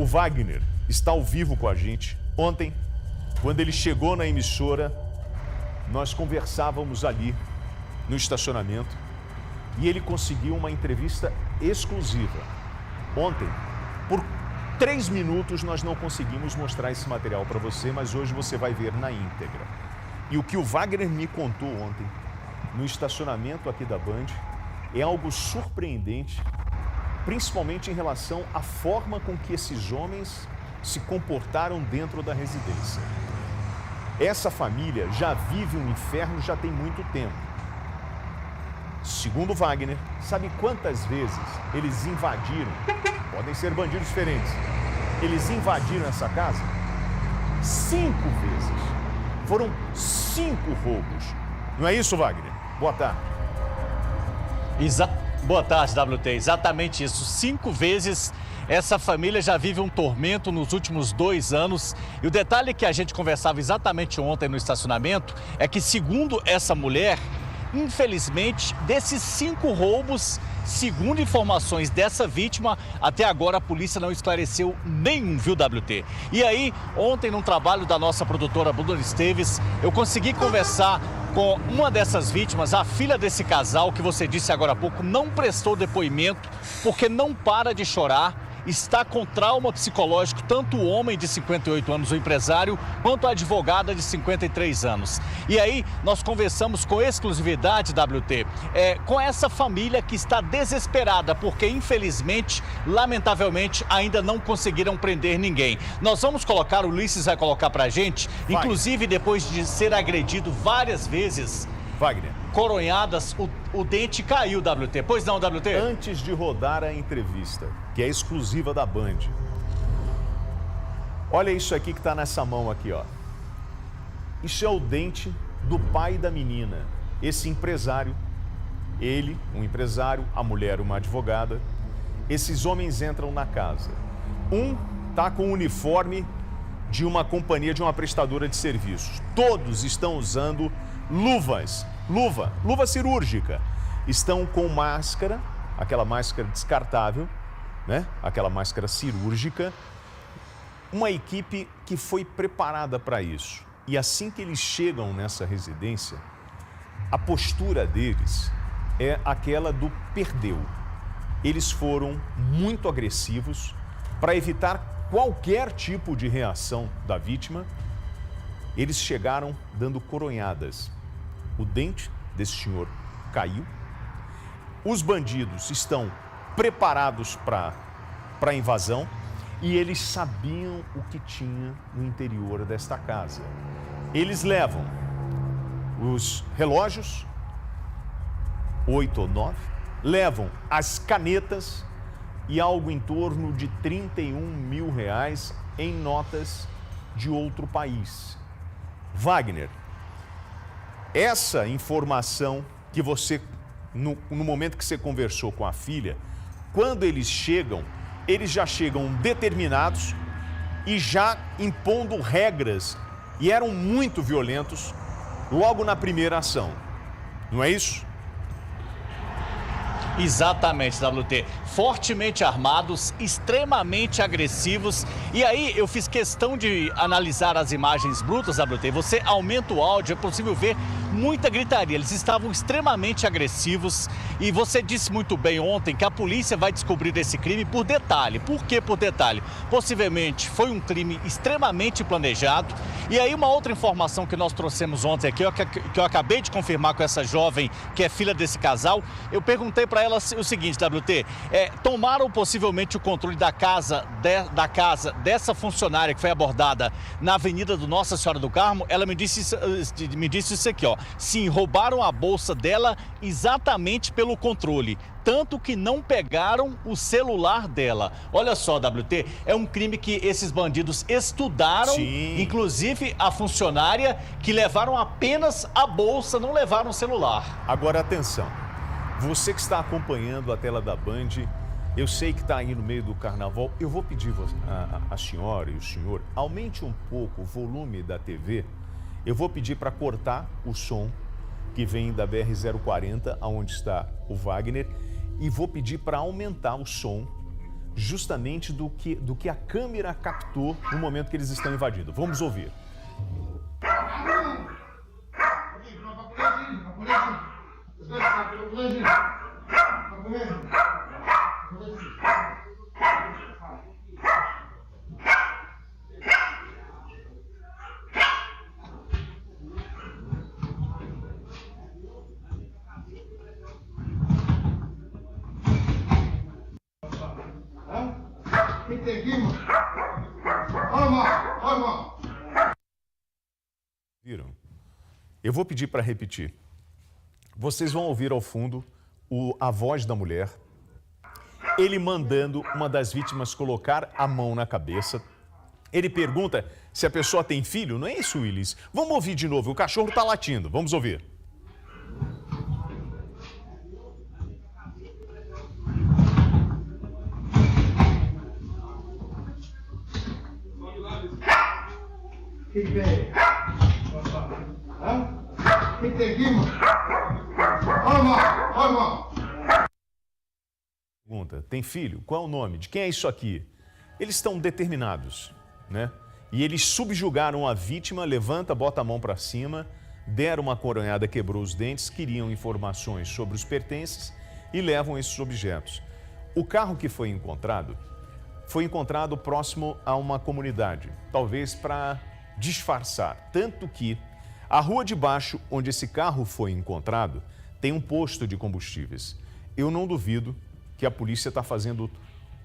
Wagner está ao vivo com a gente. Ontem, quando ele chegou na emissora, nós conversávamos ali no estacionamento e ele conseguiu uma entrevista exclusiva. Ontem, por 3 minutos, nós não conseguimos mostrar esse material para você, mas hoje você vai ver na íntegra. E o que o Wagner me contou ontem, no estacionamento aqui da Band, é algo surpreendente, principalmente em relação à forma com que esses homens se comportaram dentro da residência. Essa família já vive um inferno já tem muito tempo. Segundo Wagner, sabe quantas vezes eles invadiram? Podem ser bandidos diferentes. Eles invadiram essa casa 5 vezes. Foram 5 roubos. Não é isso, Wagner? Boa tarde. Boa tarde, WT. Exatamente isso. 5 vezes essa família já vive um tormento nos últimos 2 anos. E o detalhe que a gente conversava exatamente ontem no estacionamento é que, segundo essa mulher, infelizmente, desses 5 roubos, segundo informações dessa vítima, até agora a polícia não esclareceu nenhum, viu, WT? E aí, ontem, num trabalho da nossa produtora Bruna Esteves, eu consegui conversar com uma dessas vítimas, a filha desse casal, que você disse agora há pouco, não prestou depoimento porque não para de chorar. Está com trauma psicológico, tanto o homem de 58 anos, o empresário, quanto a advogada de 53 anos. E aí, nós conversamos com exclusividade, WT, com essa família que está desesperada, porque, infelizmente, lamentavelmente, ainda não conseguiram prender ninguém. Nós vamos colocar, o Ulisses vai colocar pra gente, inclusive depois de ser agredido várias vezes, Wagner, coronhadas, o dente caiu, WT. Pois não, WT? Antes de rodar a entrevista, que é exclusiva da Band, olha isso aqui que está nessa mão aqui, ó. Isso é o dente do pai da menina. Esse empresário, ele, um empresário, a mulher, uma advogada. Esses homens entram na casa. Um tá com o uniforme de uma companhia, de uma prestadora de serviços. Todos estão usando luvas, luva cirúrgica. Estão com máscara, aquela máscara descartável, né? Aquela máscara cirúrgica. Uma equipe que foi preparada para isso. E assim que eles chegam nessa residência, a postura deles é aquela do perdeu. Eles foram muito agressivos para evitar qualquer tipo de reação da vítima. Eles chegaram dando coronhadas. O dente desse senhor caiu. Os bandidos estão preparados para a invasão e eles sabiam o que tinha no interior desta casa. Eles levam os relógios, 8 ou 9, levam as canetas e algo em torno de R$31 mil em notas de outro país. Wagner, essa informação que você, no momento que você conversou com a filha, quando eles já chegam determinados e já impondo regras e eram muito violentos logo na primeira ação, não é isso? Exatamente, WT. Fortemente armados, extremamente agressivos. E aí eu fiz questão de analisar as imagens brutas, WT. Você aumenta o áudio, é possível ver muita gritaria. Eles estavam extremamente agressivos. E você disse muito bem ontem que a polícia vai descobrir esse crime por detalhe. Por que por detalhe? Possivelmente foi um crime extremamente planejado. E aí uma outra informação que nós trouxemos ontem aqui, que eu acabei de confirmar com essa jovem que é filha desse casal, eu perguntei para ela o seguinte, WT, tomaram possivelmente o controle da casa dessa funcionária que foi abordada na Avenida do Nossa Senhora do Carmo. Ela me disse isso aqui, ó. Sim, roubaram a bolsa dela exatamente pelo controle. Tanto que não pegaram o celular dela. Olha só, WT, é um crime que esses bandidos estudaram, sim, inclusive a funcionária, que levaram apenas a bolsa, não levaram o celular. Agora, atenção, você que está acompanhando a tela da Band, eu sei que está aí no meio do carnaval, eu vou pedir a senhora e o senhor, aumente um pouco o volume da TV, eu vou pedir para cortar o som que vem da BR-040, onde está o Wagner, e vou pedir para aumentar o som justamente do que a câmera captou no momento que eles estão invadindo. Vamos ouvir. Viram? Eu vou pedir para repetir. Vocês vão ouvir ao fundo a voz da mulher, ele mandando uma das vítimas colocar a mão na cabeça. Ele pergunta se a pessoa tem filho. Não é isso, Willis? Vamos ouvir de novo. O cachorro está latindo. Vamos ouvir. Pergunta, tem filho? Qual é o nome? De quem é isso aqui? Eles estão determinados, né? E eles subjugaram a vítima, levanta, bota a mão para cima, deram uma coronhada, quebrou os dentes, queriam informações sobre os pertences e levam esses objetos. O carro que foi encontrado próximo a uma comunidade, talvez para disfarçar, tanto que a rua de baixo, onde esse carro foi encontrado, tem um posto de combustíveis. Eu não duvido que a polícia está fazendo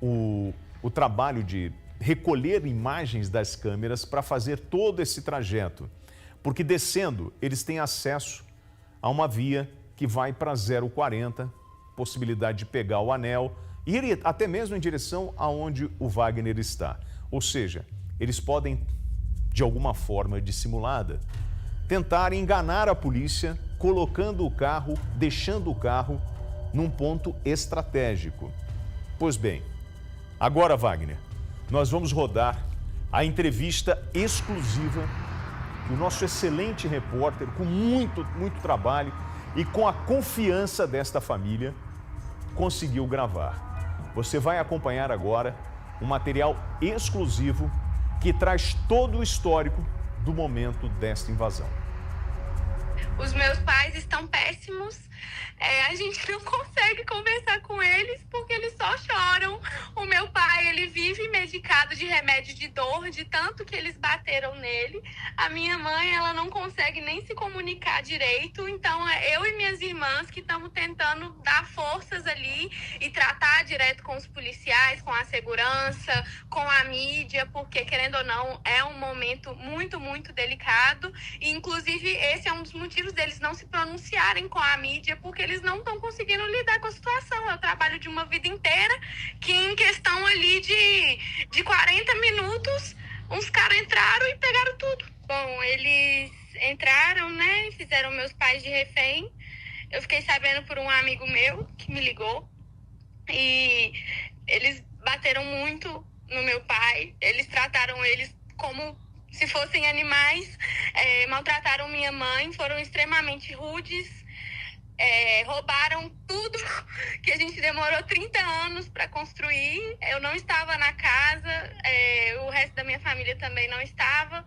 o trabalho de recolher imagens das câmeras para fazer todo esse trajeto, porque descendo eles têm acesso a uma via que vai para 040, possibilidade de pegar o anel e ir até mesmo em direção aonde o Wagner está. Ou seja, eles podem, de alguma forma dissimulada, tentar enganar a polícia, colocando o carro, deixando o carro num ponto estratégico. Pois bem, agora, Wagner, nós vamos rodar a entrevista exclusiva que o nosso excelente repórter, com muito trabalho e com a confiança desta família, conseguiu gravar. Você vai acompanhar agora um material exclusivo que traz todo o histórico do momento desta invasão. Os meus pais estão péssimos. A gente não consegue conversar com eles porque eles só choram. O meu pai, ele vive medicado de remédio de dor, de tanto que eles bateram nele. A minha mãe, ela não consegue nem se comunicar direito. Então, eu e minhas irmãs que estamos tentando dar forças ali e tratar direto com os policiais, com a segurança, com a mídia, porque, querendo ou não, é um momento muito delicado. E, inclusive, esse é um dos motivos deles não se pronunciarem com a mídia, porque eles não estão conseguindo lidar com a situação. É o trabalho de uma vida inteira, que em questão ali de 40 minutos, uns caras entraram e pegaram tudo. Bom, eles entraram, né, e fizeram meus pais de refém. Eu fiquei sabendo por um amigo meu que me ligou. E eles bateram muito no meu pai. Eles trataram eles como se fossem animais. Maltrataram minha mãe, foram extremamente rudes. Roubaram tudo que a gente demorou 30 anos para construir. Eu não estava na casa, o resto da minha família também não estava,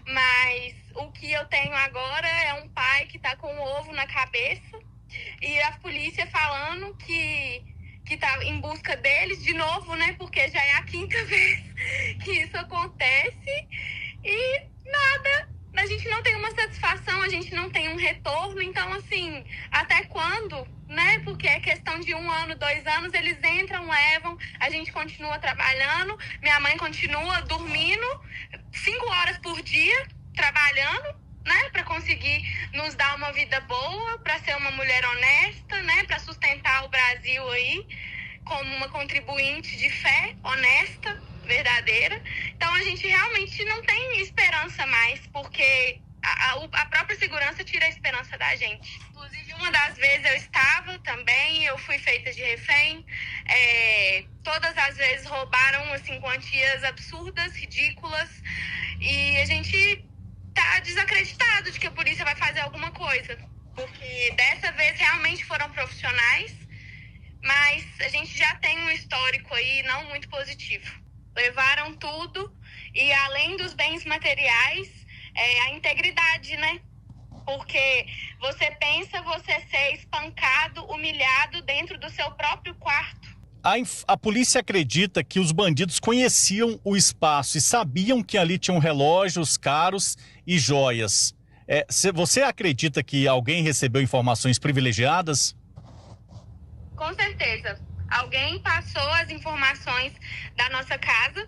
mas o que eu tenho agora é um pai que está com um ovo na cabeça e a polícia falando que está em busca deles de novo, né? Porque já é a 5ª vez que isso acontece e nada. A gente não tem uma satisfação, a gente não tem um retorno, então assim, até quando, né? Porque é questão de 1 ano, 2 anos, eles entram, levam, a gente continua trabalhando, minha mãe continua dormindo 5 horas por dia, trabalhando, né? Para conseguir nos dar uma vida boa, para ser uma mulher honesta, né? Para sustentar o Brasil aí, como uma contribuinte de fé, honesta, verdadeira. Então a gente realmente não tem esperança mais, porque a própria segurança tira a esperança da gente. Inclusive, uma das vezes eu estava também, eu fui feita de refém. Todas as vezes roubaram assim, quantias absurdas, ridículas, e a gente tá desacreditado de que a polícia vai fazer alguma coisa, porque dessa vez realmente foram profissionais, mas a gente já tem um histórico aí não muito positivo. Levaram tudo e, além dos bens materiais, a integridade, né? Porque você pensa você ser espancado, humilhado dentro do seu próprio quarto. A polícia acredita que os bandidos conheciam o espaço e sabiam que ali tinham relógios caros e joias. Você acredita que alguém recebeu informações privilegiadas? Com certeza. Alguém passou as informações da nossa casa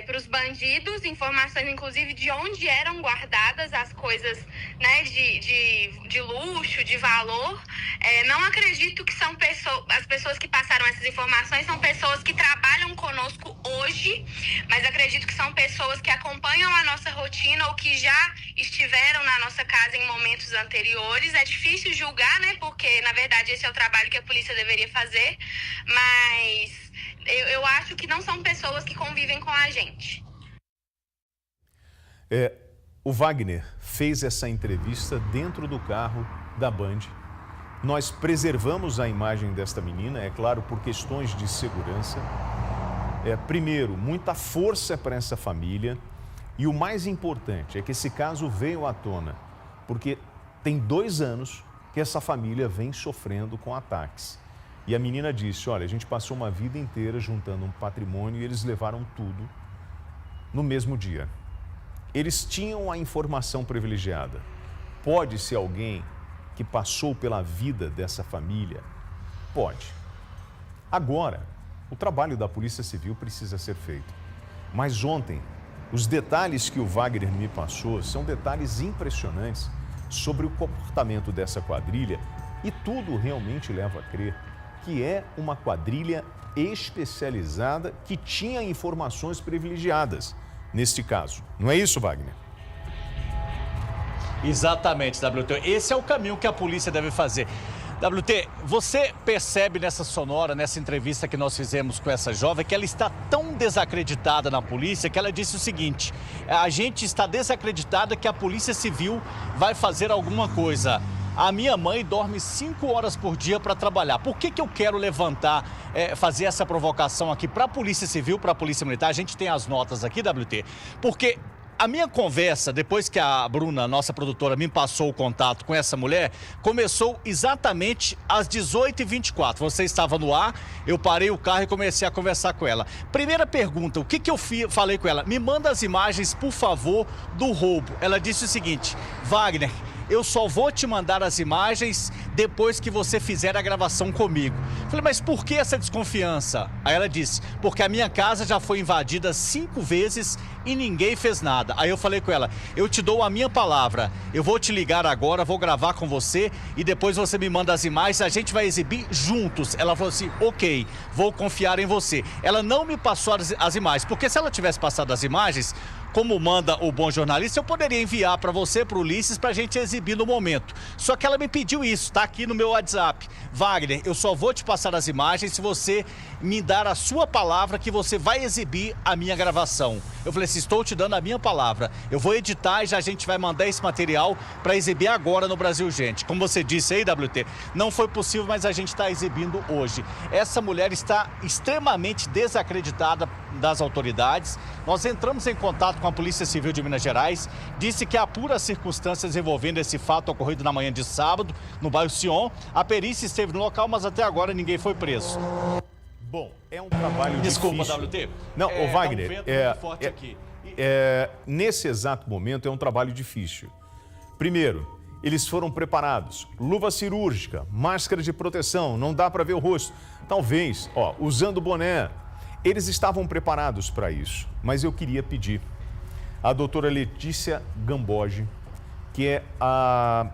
para os bandidos, informações inclusive de onde eram guardadas as coisas, né, de luxo, de valor. Não acredito que são as pessoas que passaram essas informações são pessoas que trabalham conosco hoje, mas acredito que são pessoas que acompanham a nossa rotina ou que já estiveram na nossa casa em momentos anteriores. É difícil julgar, né, porque na verdade esse é o trabalho que a polícia deveria fazer, mas eu acho que não são pessoas que convivem com a gente. O Wagner fez essa entrevista dentro do carro da Band. Nós preservamos a imagem desta menina, é claro, por questões de segurança. Primeiro, muita força para essa família. E o mais importante é que esse caso veio à tona, porque tem 2 anos que essa família vem sofrendo com ataques. E a menina disse, olha, a gente passou uma vida inteira juntando um patrimônio e eles levaram tudo no mesmo dia. Eles tinham a informação privilegiada. Pode ser alguém que passou pela vida dessa família? Pode. Agora, o trabalho da Polícia Civil precisa ser feito. Mas ontem, os detalhes que o Wagner me passou são detalhes impressionantes sobre o comportamento dessa quadrilha e tudo realmente leva a crer que é uma quadrilha especializada que tinha informações privilegiadas neste caso. Não é isso, Wagner? Exatamente, WT. Esse é o caminho que a polícia deve fazer. WT, você percebe nessa sonora, nessa entrevista que nós fizemos com essa jovem, que ela está tão desacreditada na polícia que ela disse o seguinte: a gente está desacreditada que a Polícia Civil vai fazer alguma coisa. A minha mãe dorme 5 horas por dia para trabalhar. Por que eu quero levantar, fazer essa provocação aqui para a Polícia Civil, para a Polícia Militar? A gente tem as notas aqui, WT, porque a minha conversa, depois que a Bruna, nossa produtora, me passou o contato com essa mulher, começou exatamente às 18h24. Você estava no ar, eu parei o carro e comecei a conversar com ela. Primeira pergunta, o que eu falei com ela? Me manda as imagens, por favor, do roubo. Ela disse o seguinte: Wagner, eu só vou te mandar as imagens depois que você fizer a gravação comigo. Falei, mas por que essa desconfiança? Aí ela disse, porque a minha casa já foi invadida 5 vezes e ninguém fez nada. Aí eu falei com ela, eu te dou a minha palavra, eu vou te ligar agora, vou gravar com você e depois você me manda as imagens, a gente vai exibir juntos. Ela falou assim, ok, vou confiar em você. Ela não me passou as imagens, porque se ela tivesse passado as imagens, como manda o bom jornalista, eu poderia enviar para você, para o Ulisses, para a gente exibir no momento. Só que ela me pediu isso, tá aqui no meu WhatsApp. Wagner, eu só vou te passar as imagens se você me dar a sua palavra que você vai exibir a minha gravação. Eu falei assim, estou te dando a minha palavra. Eu vou editar e já a gente vai mandar esse material para exibir agora no Brasil, gente. Como você disse aí, WT, não foi possível, mas a gente está exibindo hoje. Essa mulher está extremamente desacreditada das autoridades. Nós entramos em contato com a Polícia Civil de Minas Gerais, disse que apura as circunstâncias envolvendo esse fato ocorrido na manhã de sábado, no bairro Sion. A perícia esteve no local, mas até agora ninguém foi preso. Bom, é um trabalho Desculpa, difícil. WT. Não, o Wagner, tá um vento muito forte aqui. Nesse exato momento é um trabalho difícil. Primeiro, eles foram preparados. Luva cirúrgica, máscara de proteção, não dá para ver o rosto. Talvez, usando boné. Eles estavam preparados para isso, mas eu queria pedir à doutora Letícia Gamboge, que é a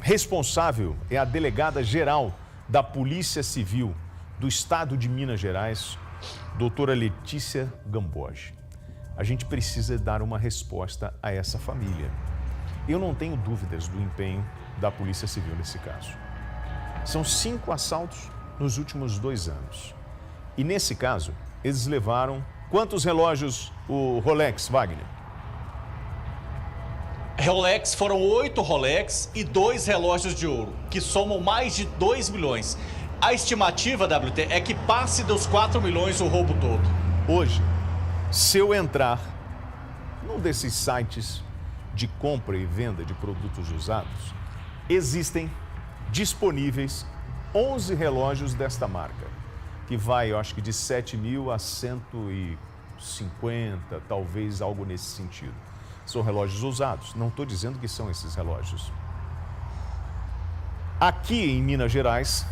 responsável, é a delegada-geral da Polícia Civil do Estado de Minas Gerais, doutora Letícia Gamboge. A gente precisa dar uma resposta a essa família. Eu não tenho dúvidas do empenho da Polícia Civil nesse caso. São 5 assaltos nos últimos 2 anos. E nesse caso, eles levaram quantos relógios o Rolex, Wagner? Rolex, foram 8 Rolex e 2 relógios de ouro, que somam mais de 2 milhões. A estimativa, WT, é que passe dos 4 milhões o roubo todo. Hoje, se eu entrar num desses sites de compra e venda de produtos usados, existem disponíveis 11 relógios desta marca, que vai, eu acho que de 7 mil a 150, talvez algo nesse sentido. São relógios usados, não estou dizendo que são esses relógios. Aqui em Minas Gerais,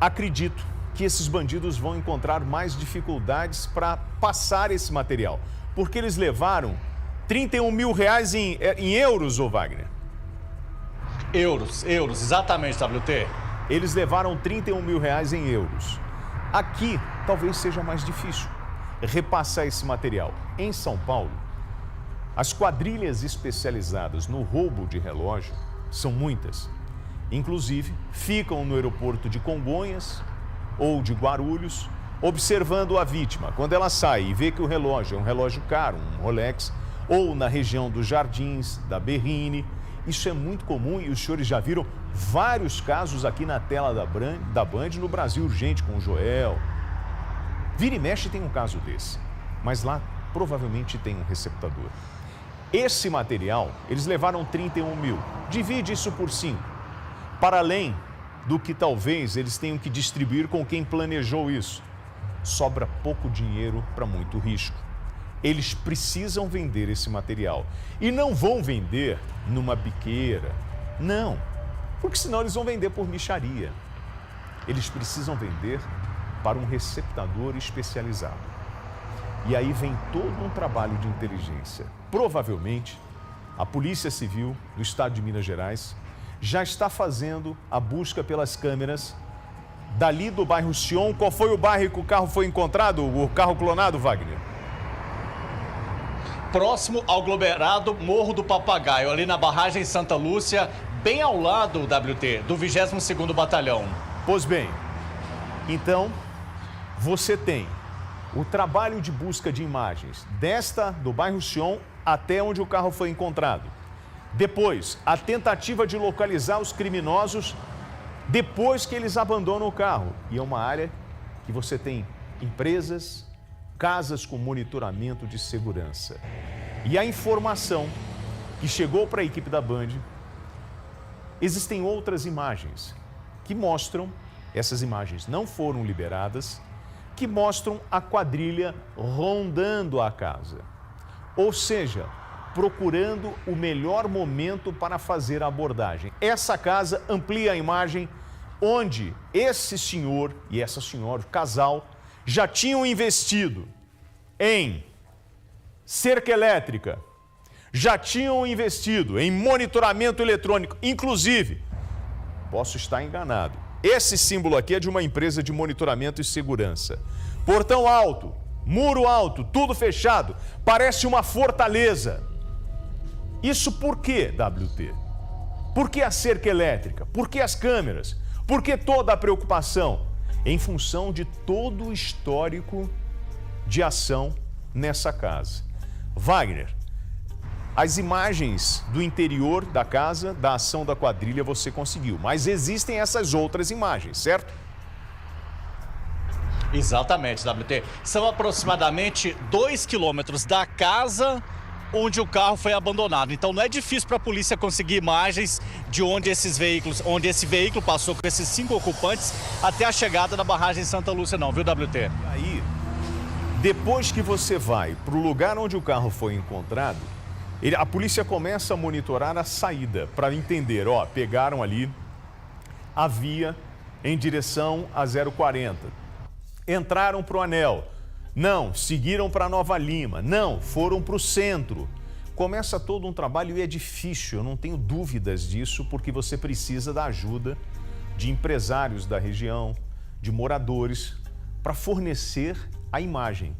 acredito que esses bandidos vão encontrar mais dificuldades para passar esse material, porque eles levaram 31 mil reais em euros, ô Wagner. Euros, exatamente, WT. Eles levaram 31 mil reais em euros. Aqui, talvez seja mais difícil repassar esse material. Em São Paulo, as quadrilhas especializadas no roubo de relógio são muitas. Inclusive, ficam no aeroporto de Congonhas ou de Guarulhos, observando a vítima. Quando ela sai e vê que o relógio é um relógio caro, um Rolex, ou na região dos Jardins, da Berrine. Isso é muito comum e os senhores já viram vários casos aqui na tela da Band no Brasil Urgente com o Joel. Vira e mexe tem um caso desse, mas lá provavelmente tem um receptador. Esse material, eles levaram 31 mil. Divide isso por 5. Para além do que talvez eles tenham que distribuir com quem planejou isso. Sobra pouco dinheiro para muito risco. Eles precisam vender esse material. E não vão vender numa biqueira. Não, porque senão eles vão vender por mixaria. Eles precisam vender para um receptador especializado. E aí vem todo um trabalho de inteligência. Provavelmente, a Polícia Civil do Estado de Minas Gerais já está fazendo a busca pelas câmeras dali do bairro Sion. Qual foi o bairro que o carro foi encontrado, o carro clonado, Wagner? Próximo ao aglomerado Morro do Papagaio, ali na barragem Santa Lúcia, bem ao lado, WT, do 22º Batalhão. Pois bem, então você tem o trabalho de busca de imagens do bairro Sion até onde o carro foi encontrado. Depois, a tentativa de localizar os criminosos depois que eles abandonam o carro. E é uma área que você tem empresas, casas com monitoramento de segurança. E a informação que chegou para a equipe da Band, existem outras imagens que mostram, essas imagens não foram liberadas, que mostram a quadrilha rondando a casa. Ou seja, procurando o melhor momento para fazer a abordagem. Essa casa amplia a imagem onde esse senhor e essa senhora, o casal, já tinham investido em cerca elétrica, já tinham investido em monitoramento eletrônico, inclusive, posso estar enganado, esse símbolo aqui é de uma empresa de monitoramento e segurança. Portão alto, muro alto, tudo fechado, parece uma fortaleza. Isso por quê, WT? Por que a cerca elétrica? Por que as câmeras? Por que toda a preocupação? Em função de todo o histórico de ação nessa casa. Wagner, as imagens do interior da casa, da ação da quadrilha, você conseguiu, mas existem essas outras imagens, certo? Exatamente, WT. São aproximadamente 2 quilômetros da casa onde o carro foi abandonado. Então não é difícil para a polícia conseguir imagens de onde esse veículo passou com esses 5 ocupantes até a chegada da barragem Santa Lúcia, não, viu, WT? E aí, depois que você vai para o lugar onde o carro foi encontrado, a polícia começa a monitorar a saída para entender, pegaram ali a via em direção a 040. Entraram para o Anel. Não, seguiram para Nova Lima. Não, foram para o centro. Começa todo um trabalho e é difícil, eu não tenho dúvidas disso, porque você precisa da ajuda de empresários da região, de moradores, para fornecer a imagem.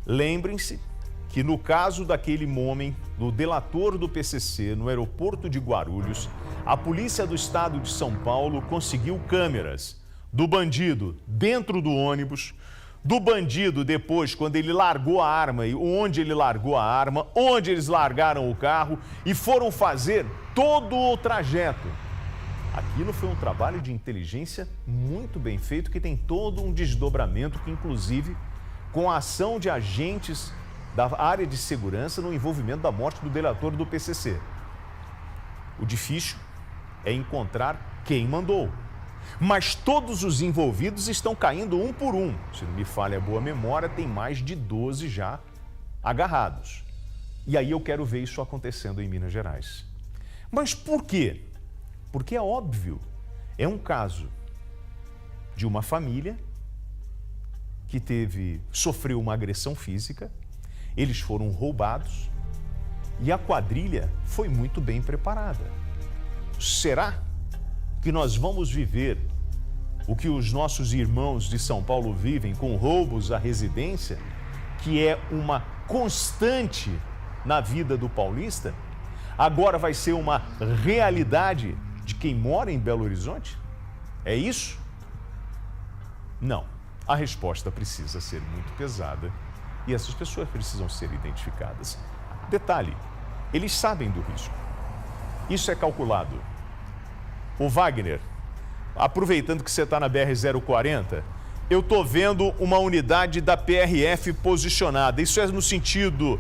Lembrem-se que no caso daquele homem, do delator do PCC no aeroporto de Guarulhos, a polícia do estado de São Paulo conseguiu câmeras do bandido dentro do ônibus, do bandido depois, quando ele largou a arma e onde ele largou a arma, onde eles largaram o carro e foram fazer todo o trajeto. Aquilo foi um trabalho de inteligência muito bem feito, que tem todo um desdobramento, que inclusive com a ação de agentes da área de segurança no envolvimento da morte do delator do PCC. O difícil é encontrar quem mandou. Mas todos os envolvidos estão caindo um por um. Se não me falha a boa memória, tem mais de 12 já agarrados. E aí eu quero ver isso acontecendo em Minas Gerais. Mas por quê? Porque é óbvio, é um caso de uma família que sofreu uma agressão física, eles foram roubados e a quadrilha foi muito bem preparada. Será que nós vamos viver o que os nossos irmãos de São Paulo vivem com roubos à residência, que é uma constante na vida do paulista? Agora vai ser uma realidade de quem mora em Belo Horizonte? É isso? Não. A resposta precisa ser muito pesada e essas pessoas precisam ser identificadas. Detalhe, eles sabem do risco. Isso é calculado. O Wagner, aproveitando que você está na BR-040, eu estou vendo uma unidade da PRF posicionada. Isso é no sentido